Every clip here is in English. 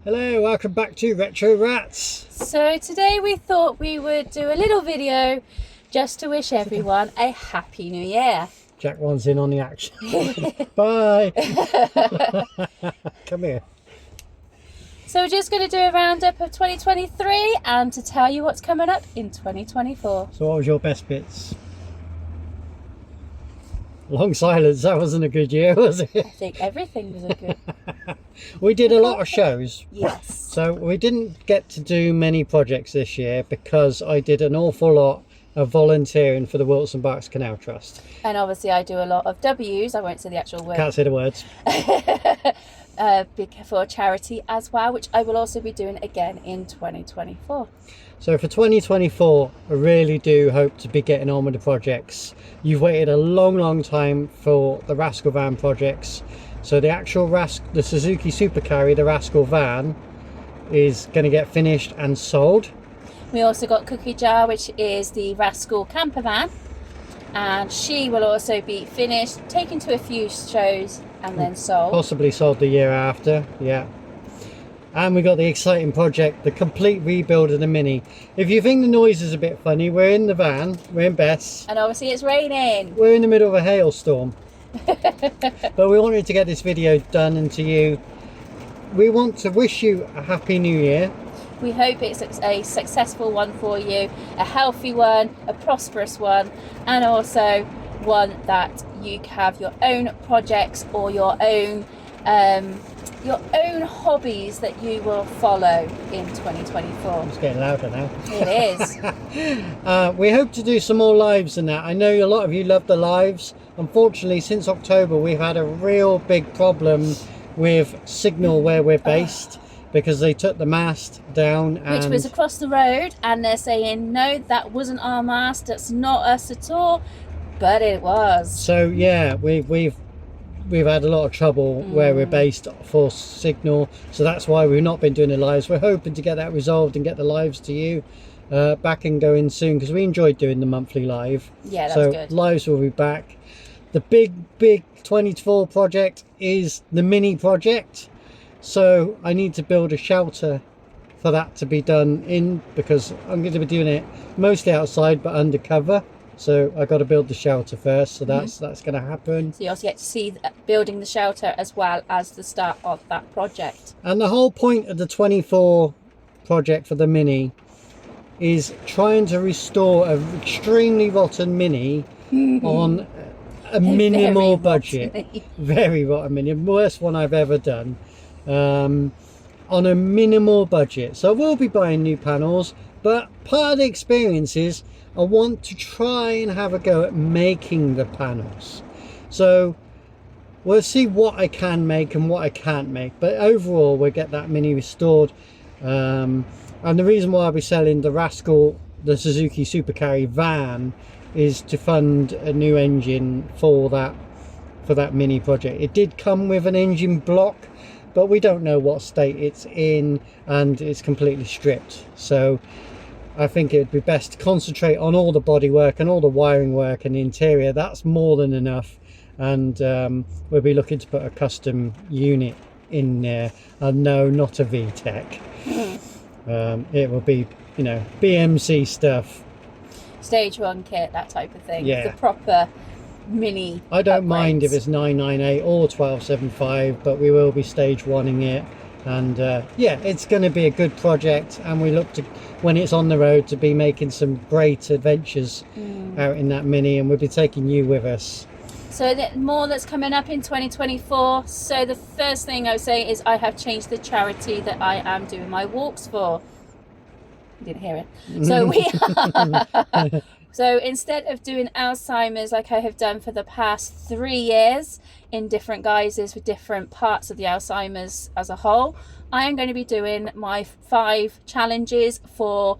Hello, welcome back to Retro Ratz. So today we thought we would do a little video just to wish everyone a happy new year. Jack one's in on the action. Bye. Come here. So we're just going to do a roundup of 2023 and to tell you what's coming up in 2024. So what was your best bits? Long silence, that wasn't a good year, was it? I think everything was a good... We did a lot of shows. Yes. So we didn't get to do many projects this year because I did an awful lot of volunteering for the Wilson Berks Canal Trust. And obviously I do a lot of W's, I won't say the actual word. Can't say the words. For charity as well, which I will also be doing again in 2024. So for 2024, I really do hope to be getting on with the projects. You've waited a long time for the Rascal van projects. So the actual the Suzuki Supercarry, the Rascal van, is going to get finished and sold. We also got Cookie Jar, which is the Rascal camper van, and she will also be finished, taken to a few shows and then sold. Possibly sold the year after, yeah. And we got the exciting project, the complete rebuild of the Mini. If you think the noise is a bit funny, we're in the van, we're in Bess. And obviously it's raining. We're in the middle of a hailstorm. But we wanted to get this video done, and to you, we want to wish you a happy new year. We hope it's a successful one for you, a healthy one, a prosperous one, and also one that you have your own projects or your own hobbies that you will follow in 2024. It's getting louder now. It is. We hope to do some more lives than that. I know a lot of you love the lives. Unfortunately, since October, we've had a real big problem with signal where we're based because they took the mast down. Which was across the road, and they're saying, no, that wasn't our mast, that's not us at all, but it was. So yeah, we've had a lot of trouble where we're based for signal, so that's why we've not been doing the lives. We're hoping to get that resolved and get the lives to you back and going soon, because we enjoyed doing the monthly live. Yeah, that was good. Lives will be back. The big 24 project is the Mini project, so I need to build a shelter for that to be done in, because I'm going to be doing it mostly outside but undercover. So I got to build the shelter first, so that's going to happen. So you also get to see building the shelter as well as the start of that project. And the whole point of the 24 project for the Mini is trying to restore an extremely rotten Mini on a minimal budget. Very rotten Mini, worst one I've ever done. On a minimal budget. So I will be buying new panels, but part of the experience is I want to try and have a go at making the panels. So we'll see what I can make and what I can't make, but overall we'll get that Mini restored. And the reason why I'll be selling the Suzuki Supercarry van is to fund a new engine for that Mini project. It did come with an engine block, but we don't know what state it's in, and it's completely stripped. So I think it would be best to concentrate on all the bodywork and all the wiring work and the interior. That's more than enough. And we'll be looking to put a custom unit in there. And no, not a VTEC. It will be, BMC stuff. Stage 1 kit, that type of thing. Yeah. The proper Mini I don't mind if upgrades. it's 998 or 1275, but we will be stage 1ing it. And yeah, it's going to be a good project, and we look to, when it's on the road, to be making some great adventures out in that Mini, and we'll be taking you with us. So more that's coming up in 2024. So the first thing I would say is I have changed the charity that I am doing my walks for. You didn't hear it. So we are. So instead of doing Alzheimer's like I have done for the past 3 years in different guises with different parts of the Alzheimer's as a whole, I am going to be doing my 5 challenges for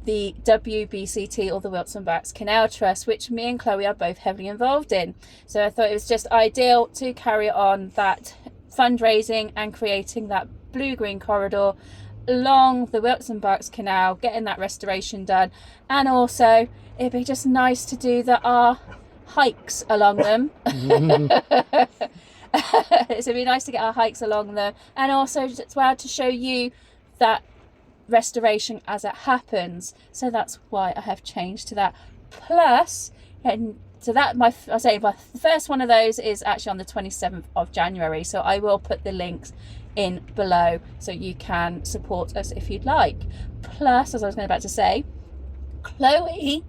the WBCT, or the Wilson Berks Canal Trust, which me and Chloe are both heavily involved in. So I thought it was just ideal to carry on that fundraising and creating that blue-green corridor along the Wilson Berks Canal, getting that restoration done, and also it'd be just nice to do our hikes along them. It'd be nice to get our hikes along there, and also as well to show you that restoration as it happens. So that's why I have changed to that. Plus, and so that my first one of those is actually on the 27th of January. So I will put the links in below so you can support us if you'd like. Plus, as I was about to say, Chloe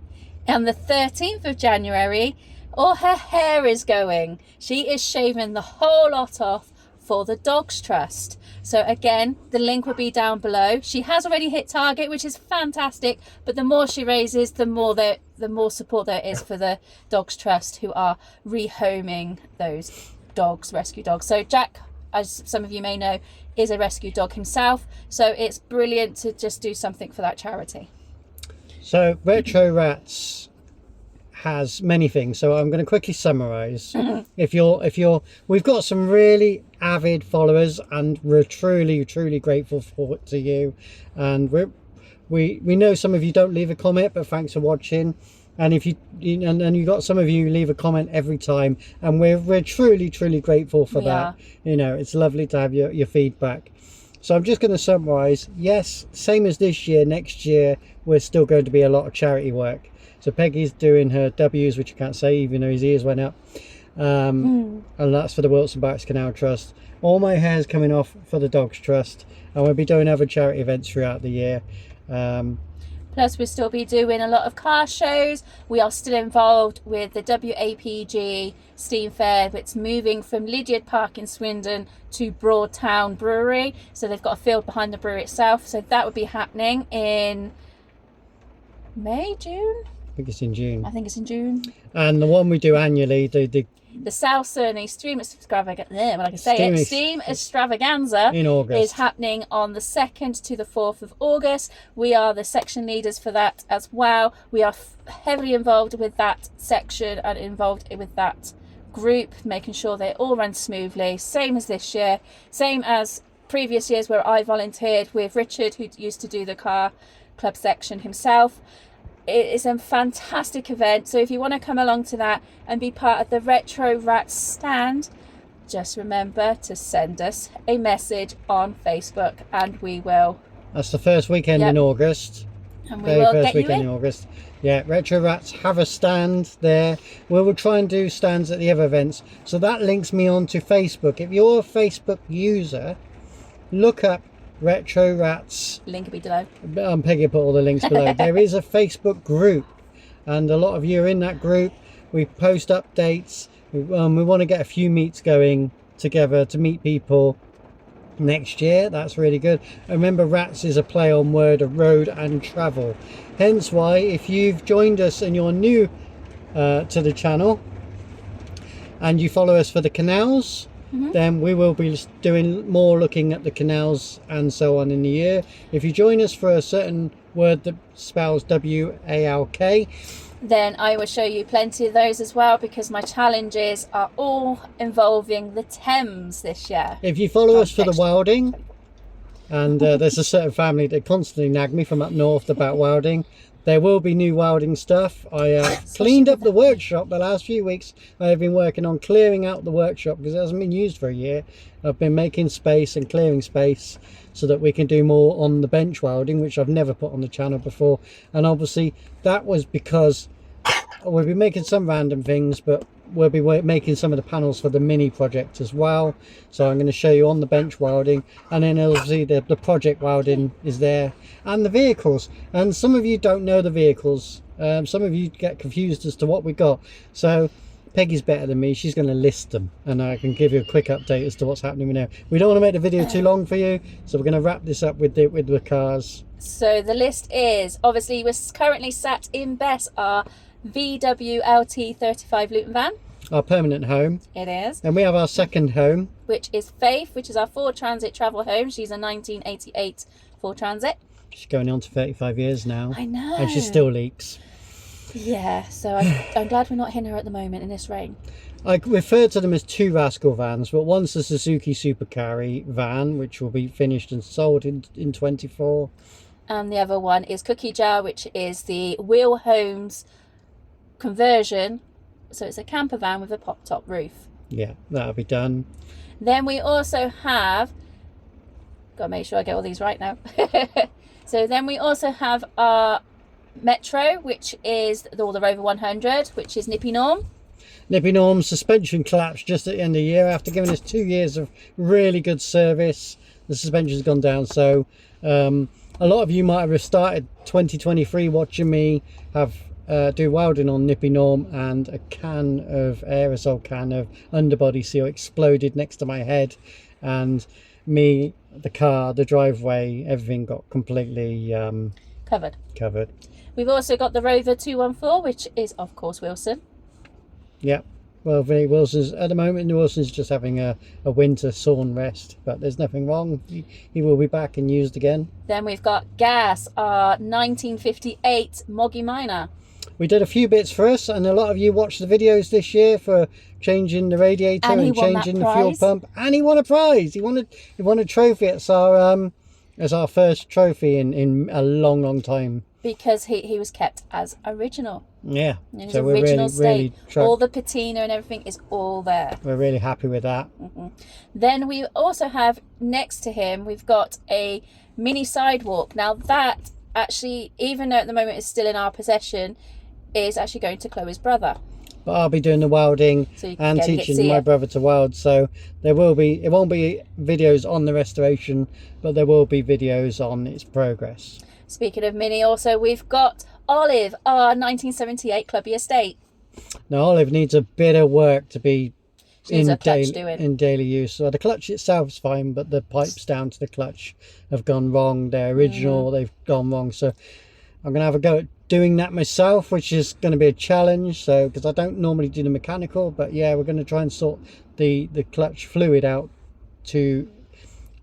on the 13th of January, all her hair is going. She is shaving the whole lot off for the Dogs Trust. So again, the link will be down below. She has already hit target, which is fantastic, but the more she raises, the more support there is for the Dogs Trust, who are rehoming those dogs, rescue dogs. So Jack, as some of you may know, is a rescue dog himself, so it's brilliant to just do something for that charity. So Retro Ratz has many things, so I'm going to quickly summarize. We've got some really avid followers, and we're truly grateful to you, and we know some of you don't leave a comment, but thanks for watching. And if you got some of you leave a comment every time, and we're truly grateful for that. You know, it's lovely to have your feedback. So I'm just going to summarize. Yes, same as this year, next year we're still going to be a lot of charity work. So Peggy's doing her W's, which you can't say even though his ears went up, and that's for the Wilson Barracks Canal Trust. All my hair's coming off for the Dogs Trust, and we'll be doing other charity events throughout the year. Plus, we'll still be doing a lot of car shows. We are still involved with the WAPG Steam Fair. It's moving from Lydiard Park in Swindon to Broadtown Brewery. So they've got a field behind the brewery itself. So that would be happening in May, June? I think it's in June. I think it's in June. And the one we do annually, the South Surney Steam Extravaganza in August is happening on the 2nd to the 4th of August. We are the section leaders for that as well. We are heavily involved with that section and involved with that group, making sure they all run smoothly. Same as this year, same as previous years where I volunteered with Richard, who used to do the car club section himself. It is a fantastic event, so if you want to come along to that and be part of the Retro Ratz stand, just remember to send us a message on Facebook, and we will. That's the first weekend in August. And we will get you in. August. Yeah, Retro Ratz have a stand there. We will try and do stands at the other events. So that links me on to Facebook. If you're a Facebook user, look up Retro Ratz. Link will be below. Peggy put all the links below. There is a Facebook group, and a lot of you are in that group. We post updates. We want to get a few meets going together to meet people next year. That's really good. Remember, Ratz is a play on word of road and travel. Hence why, if you've joined us and you're new to the channel and you follow us for the canals, then we will be doing more looking at the canals and so on in the year. If you join us for a certain word that spells W-A-L-K, then I will show you plenty of those as well, because my challenges are all involving the Thames this year. If you follow us for the wilding, and there's a certain family that constantly nag me from up north about wilding, there will be new wilding stuff. I cleaned up the workshop the last few weeks. I've been working on clearing out the workshop because it hasn't been used for a year. I've been making space and clearing space so that we can do more on the bench welding, which I've never put on the channel before. And obviously that was because we'll be making some random things, but we'll be making some of the panels for the mini project as well. So I'm going to show you on the bench welding, and then obviously the project welding is there, and the vehicles. And some of you don't know the vehicles. Some of you get confused as to what we got. So Peggy's better than me. She's going to list them, and I can give you a quick update as to what's happening now. We don't want to make the video too long for you, so we're going to wrap this up with the cars. So the list is, obviously we're currently sat in Bess, our VWLT 35 Luton van. Our permanent home. It is. And we have our second home, which is Faith, which is our Ford Transit travel home. She's a 1988 Ford Transit. She's going on to 35 years now. I know. And she still leaks. Yeah, so I'm glad we're not hitting her at the moment in this rain. I refer to them as two Rascal vans, but one's the Suzuki Super Carry van, which will be finished and sold in 24. And the other one is Cookie Jar, which is the Wheel Homes conversion. So it's a camper van with a pop top roof. Yeah, that'll be done. Then we also have, got to make sure I get all these right now. So then we also have our Metro, which is the Rover 100, which is Nippy Norm. Nippy Norm's suspension collapsed just at the end of the year after giving us 2 years of really good service. The suspension's gone down, so a lot of you might have started 2023 watching me have do welding on Nippy Norm, and a aerosol can of underbody seal exploded next to my head, and me, the car, the driveway, everything got completely covered. We've also got the Rover 214, which is of course Wilson. Yeah, well, Wilson's at the moment. Wilson's just having a winter sawn rest, but there's nothing wrong. He will be back and used again. Then we've got Gas, our 1958 Moggy Miner. We did a few bits for us, and a lot of you watched the videos this year for changing the radiator and changing the fuel pump, and he won a prize. He won a trophy. It's our first trophy in a long time. Because he was kept as original. Yeah. In his so original we're state. All the patina and everything is all there. We're really happy with that. Then we also have next to him, we've got a mini sidewalk. Now that actually, even though at the moment it's still in our possession, is actually going to Chloe's brother. But I'll be doing the welding and teaching my brother to weld, so it won't be videos on the restoration, but there will be videos on its progress. Speaking of mini, also we've got Olive, our 1978 Clubby Estate. Now Olive needs a bit of work to be in daily use. So the clutch itself is fine, but the pipes down to the clutch have gone wrong. They're original, they've gone wrong. So I'm going to have a go at doing that myself, which is going to be a challenge. So because I don't normally do the mechanical, but yeah, we're going to try and sort the clutch fluid out to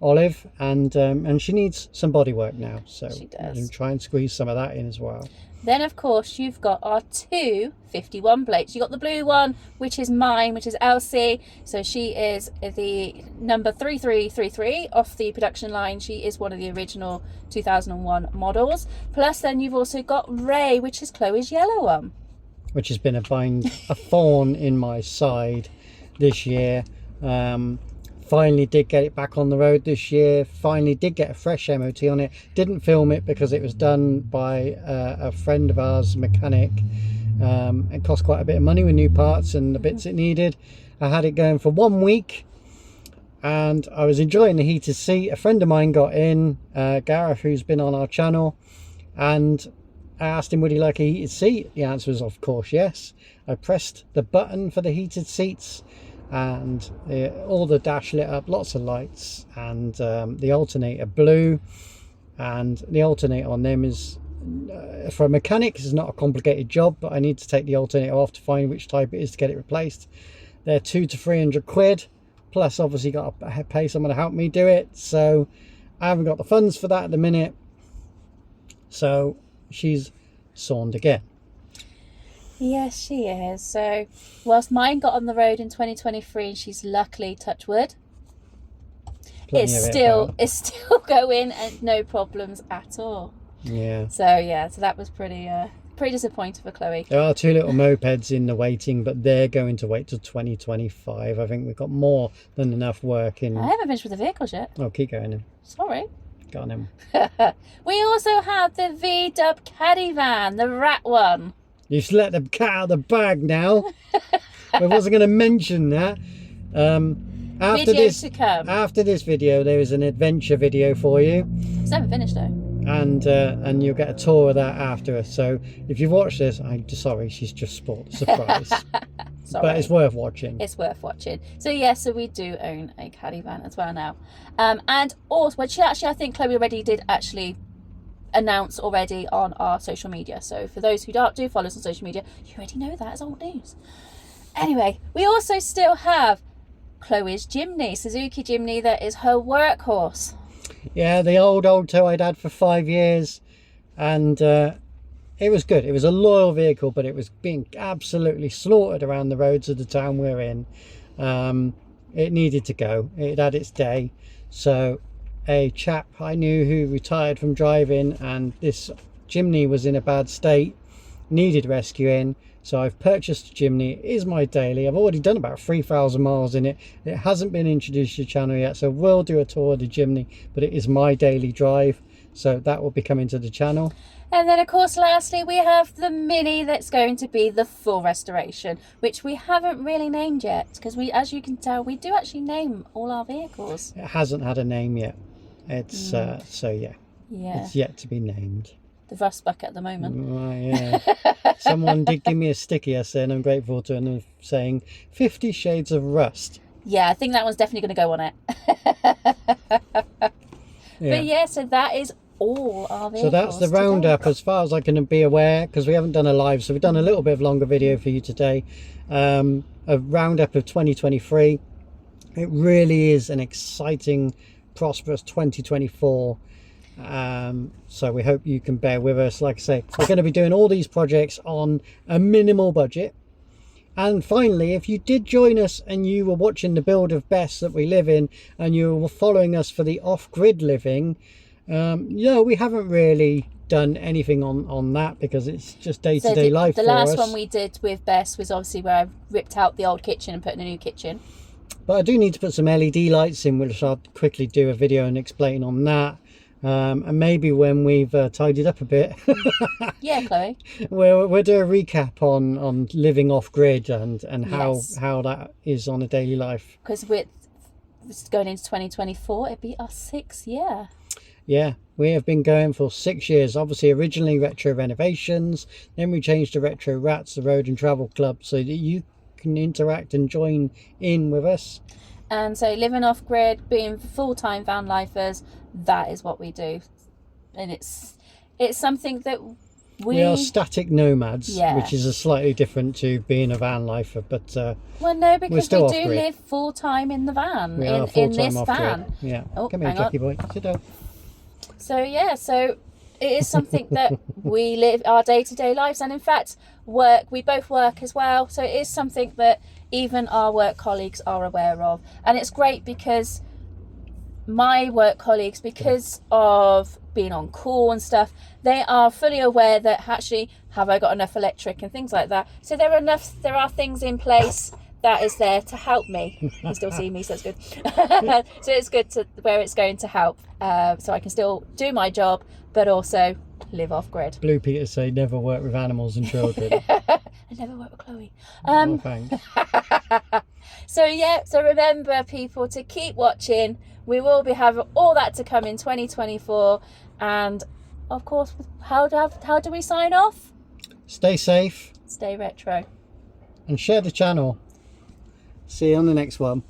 Olive, and she needs some body work now, so she does. And try and squeeze some of that in as well. Then of course you've got our two 51 plates. You got the blue one, which is mine, which is Elsie, so she is the number 3333 off the production line. She is one of the original 2001 models. Plus then you've also got Ray, which is Chloe's yellow one, which has been a thorn in my side this year. Finally did get it back on the road this year. Finally did get a fresh MOT on it. Didn't film it because it was done by a friend of ours, mechanic. It cost quite a bit of money with new parts and the bits it needed. I had it going for 1 week and I was enjoying the heated seat. A friend of mine got in, Gareth, who's been on our channel, and I asked him would he like a heated seat. The answer was of course yes. I pressed the button for the heated seats, and all the dash lit up, lots of lights, and the alternator blew, and the alternator on them is for a mechanic is not a complicated job, but I need to take the alternator off to find which type it is to get it replaced. They're 200 to 300 quid, plus obviously got to pay someone to help me do it, so I haven't got the funds for that at the minute, so she's sawned again. Yes, she is. So, whilst mine got on the road in 2023, and she's luckily, touch wood, it's still going and no problems at all. Yeah. So that was pretty disappointing for Chloe. There are two little mopeds in the waiting, but they're going to wait till 2025. I think we've got more than enough work in. I haven't finished with the vehicles yet. Oh, keep going then. Sorry. Go on then. We also have the V-Dub caddy van, the rat one. You've let the cat out of the bag now. I wasn't going to mention that. After this video, there is an adventure video for you. It's never finished though. And you'll get a tour of that after us. So if you've watched this, I'm sorry, she's just spoiled the surprise. But it's worth watching. It's worth watching. So yes, so we do own a caddy van as well now. And also, which actually I think Chloe already did actually announce already on our social media, so for those who do follow us on social media, you already know that as old news. Anyway, we also still have Chloe's Jimny, Suzuki Jimny, that is her workhorse. Yeah, the old tow I'd had for 5 years, and it was good. It was a loyal vehicle, but it was being absolutely slaughtered around the roads of the town we're in. It needed to go. It had its day. So a chap I knew who retired from driving, and this Jimny was in a bad state, needed rescuing, So I've purchased a Jimny. It is my daily. I've already done about 3,000 miles in it. It hasn't been introduced to the channel yet, so we'll do a tour of the Jimny, but it is my daily drive, so that will be coming to the channel. And then, of course, lastly, we have the Mini that's going to be the full restoration, which we haven't really named yet, because we, as you can tell, we do actually name all our vehicles. It hasn't had a name yet. It's so yeah, it's yet to be named. The rust bucket at the moment. Yeah. Someone did give me a sticky essay, and I'm grateful to them, saying 50 Shades of Rust. Yeah, I think that one's definitely going to go on it. But yeah, so that is all our vehicles. So that's the roundup as far as I can be aware, because we haven't done a live, so we've done a little bit of longer video for you today. A roundup of 2023. It really is an exciting, prosperous 2024. So we hope you can bear with us. Like I say, we're going to be doing all these projects on a minimal budget. And finally, if you did join us and you were watching the build of Bess that we live in, and you were following us for the off-grid living, we haven't really done anything on that, because it's just day-to-day life for us. The last one we did with Bess was obviously where I ripped out the old kitchen and put in a new kitchen. But I do need to put some LED lights in, which I'll quickly do a video and explain on that. And maybe when we've tidied up a bit, yeah, Chloe, we'll do a recap on living off grid and how that is on a daily life. Because we're going into 2024, it'd be our 6th year. Yeah, we have been going for 6 years. Obviously, originally Retro Renovations, then we changed to Retro Ratz, the Road and Travel Club, so that you can interact and join in with us. And so living off grid, being full-time van lifers, that is what we do. And it's something that we are static nomads, which is a slightly different to being a van lifer, but well, no, because we do live full-time in the van, in this van. Yeah. Come here, Jackie boy, sit down. So yeah, so it is something that we live our day-to-day lives, and in fact we both work as well, so it is something that even our work colleagues are aware of. And it's great because my work colleagues, because of being on call and stuff, they are fully aware that actually, have I got enough electric and things like that. So there are things in place that is there to help me. You still see me, so it's good. So it's good to where it's going to help, so I can still do my job but also live off grid. Blue Peter say never work with animals and children. I never work with Chloe. Thanks. So yeah, so remember people to keep watching. We will be having all that to come in 2024, and of course, how do we sign off? Stay safe, stay retro, and share the channel. See you on the next one.